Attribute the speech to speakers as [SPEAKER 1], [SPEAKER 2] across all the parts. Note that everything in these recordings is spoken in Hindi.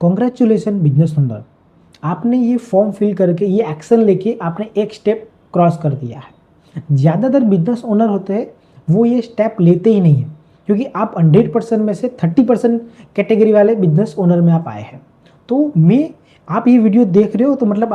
[SPEAKER 1] कॉन्ग्रेचुलेसन बिजनेस ओनर, आपने ये फॉर्म फिल करके ये एक्शन लेके आपने एक स्टेप क्रॉस कर दिया है। ज़्यादातर बिजनेस ओनर होते हैं वो ये स्टेप लेते ही नहीं है, क्योंकि आप 100% में से 30% कैटेगरी वाले बिजनेस ओनर में आप आए हैं। तो आप ये वीडियो देख रहे हो तो मतलब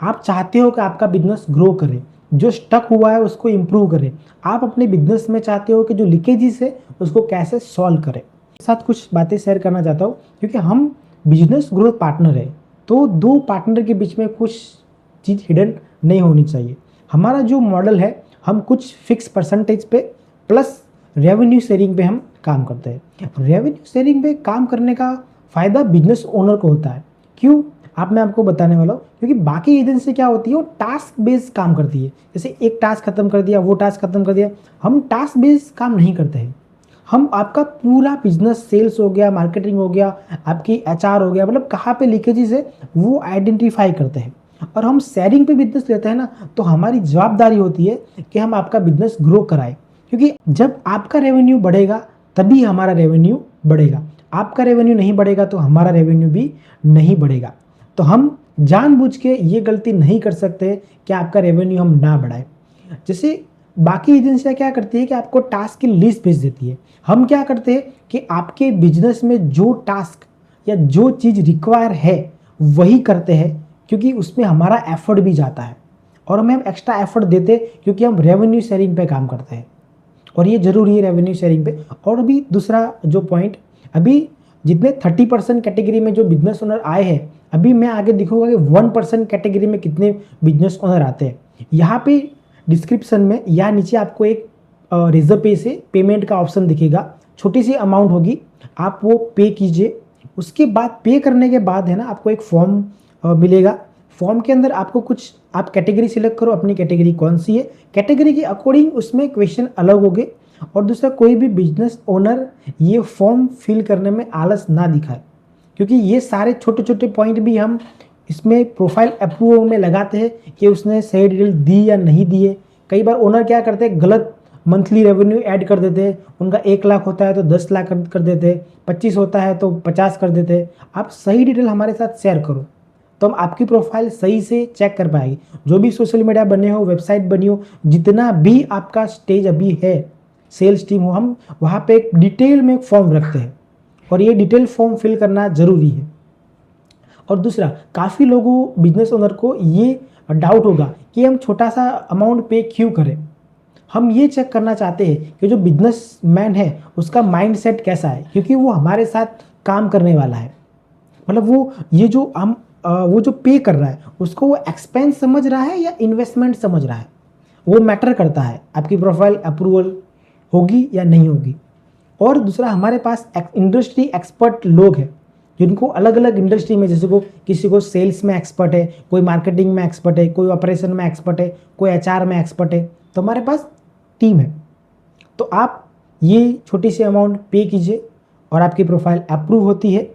[SPEAKER 1] आप चाहते हो कि आपका बिजनेस ग्रो करे, जो स्टक हुआ है उसको इम्प्रूव करे। आप अपने बिजनेस में चाहते हो कि जो लीकेजेस है उसको कैसे सॉल्व करें। साथ कुछ बातें शेयर करना चाहता हूँ, क्योंकि हम बिजनेस ग्रोथ पार्टनर है, तो दो पार्टनर के बीच में कुछ चीज़ हिडन नहीं होनी चाहिए। हमारा जो मॉडल है, हम कुछ फिक्स परसेंटेज पे प्लस रेवेन्यू शेयरिंग पे हम काम करते हैं। रेवेन्यू शेयरिंग पे काम करने का फ़ायदा बिजनेस ओनर को होता है। क्यों? मैं आपको बताने वाला हूँ, क्योंकि बाकी एजेंसी क्या होती है, वो टास्क बेस्ड काम करती है। जैसे एक टास्क खत्म कर दिया, वो टास्क खत्म कर दिया। हम टास्क बेस्ड काम नहीं करते हैं। हम आपका पूरा बिजनेस, सेल्स हो गया, मार्केटिंग हो गया, आपकी एचआर हो गया, मतलब कहाँ पे लीकेजेस है वो आइडेंटिफाई करते हैं। और हम शेयरिंग पे बिजनेस लेते हैं ना, तो हमारी जवाबदारी होती है कि हम आपका बिजनेस ग्रो कराएं, क्योंकि जब आपका रेवेन्यू बढ़ेगा तभी हमारा रेवेन्यू बढ़ेगा। आपका रेवेन्यू नहीं बढ़ेगा तो हमारा रेवेन्यू भी नहीं बढ़ेगा। तो हम जानबूझ के ये गलती नहीं कर सकते कि आपका रेवेन्यू हम ना बढ़ाएं। जैसे बाकी एजेंसियां क्या करती है कि आपको टास्क की लिस्ट भेज देती है। हम क्या करते हैं कि आपके बिजनेस में जो टास्क या जो चीज़ रिक्वायर है वही करते हैं, क्योंकि उसमें हमारा एफर्ट भी जाता है और हमें एक्स्ट्रा एफर्ट देते क्योंकि हम रेवेन्यू शेयरिंग पे काम करते हैं, और ये जरूरी है रेवेन्यू शेयरिंग पे। और अभी दूसरा जो पॉइंट, अभी जितने 30% कैटेगरी में जो बिजनेस ओनर आए हैं, अभी मैं आगे दिखूंगा कि 1% कैटेगरी में कितने बिजनेस ओनर आते हैं। यहाँ पे डिस्क्रिप्शन में या नीचे आपको एक रिजर्व पे से पेमेंट का ऑप्शन दिखेगा, छोटी सी अमाउंट होगी, आप वो पे कीजिए। उसके बाद पे करने के बाद है ना, आपको एक फॉर्म मिलेगा। फॉर्म के अंदर आपको कुछ, आप कैटेगरी सिलेक्ट करो, अपनी कैटेगरी कौन सी है, कैटेगरी के अकॉर्डिंग उसमें क्वेश्चन अलग होंगे। और दूसरा, कोई भी बिजनेस ओनर ये फॉर्म फिल करने में आलस ना दिखाए, क्योंकि ये सारे छोटे छोटे पॉइंट भी हम इसमें प्रोफाइल अप्रूवल में लगाते हैं कि उसने सही डिटेल दी या नहीं दी है। कई बार ओनर क्या करते हैं, गलत मंथली रेवेन्यू ऐड कर देते हैं। उनका 1 लाख होता है तो 10 लाख कर देते हैं, 25 होता है तो 50 कर देते हैं। आप सही डिटेल हमारे साथ शेयर करो तो हम आपकी प्रोफाइल सही से चेक कर पाएंगे। जो भी सोशल मीडिया बने हो, वेबसाइट बनी हो, जितना भी आपका स्टेज अभी है, सेल्स टीम हो, हम वहाँ पे एक डिटेल में एक फॉर्म रखते हैं और ये डिटेल फॉर्म फिल करना जरूरी है। और दूसरा, काफ़ी लोगों, बिजनेस ओनर को ये डाउट होगा कि हम छोटा सा अमाउंट पे क्यों करें। हम ये चेक करना चाहते हैं कि जो बिजनेसमैन है उसका माइंडसेट कैसा है, क्योंकि वो हमारे साथ काम करने वाला है। मतलब वो ये जो हम वो जो पे कर रहा है उसको वो एक्सपेंस समझ रहा है या इन्वेस्टमेंट समझ रहा है, वो मैटर करता है आपकी प्रोफाइल अप्रूवल होगी या नहीं होगी। और दूसरा, हमारे पास इंडस्ट्री एक्सपर्ट लोग हैं जिनको अलग अलग इंडस्ट्री में, जैसे को किसी को सेल्स में एक्सपर्ट है, कोई मार्केटिंग में एक्सपर्ट है, कोई ऑपरेशन में एक्सपर्ट है, कोई एचआर में एक्सपर्ट है, तो हमारे पास टीम है। तो आप ये छोटी सी अमाउंट पे कीजिए और आपकी प्रोफाइल अप्रूव होती है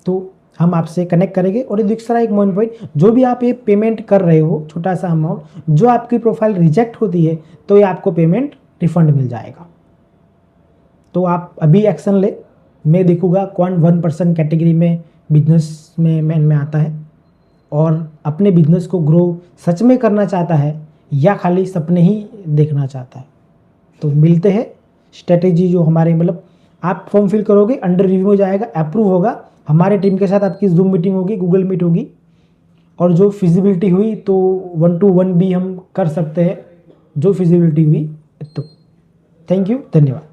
[SPEAKER 1] तो हम आपसे कनेक्ट करेंगे। और दूसरा एक मेन पॉइंट, जो भी आप ये पेमेंट कर रहे हो छोटा सा अमाउंट, जो आपकी प्रोफाइल रिजेक्ट होती है तो ये आपको पेमेंट रिफंड मिल जाएगा। तो आप अभी एक्शन ले। मैं देखूंगा कौन 1% कैटेगरी में बिजनेस में मैन में आता है और अपने बिजनेस को ग्रो सच में करना चाहता है या खाली सपने ही देखना चाहता है। तो मिलते हैं। स्ट्रेटेजी जो हमारे, मतलब आप फॉर्म फिल करोगे, अंडर रिव्यू हो जाएगा, अप्रूव होगा, हमारे टीम के साथ आपकी जूम मीटिंग होगी, गूगल मीट होगी, और जो फिजिबिलिटी हुई तो 1-to-1 भी हम कर सकते हैं, जो फिजिबिलिटी हुई। तो थैंक यू, धन्यवाद।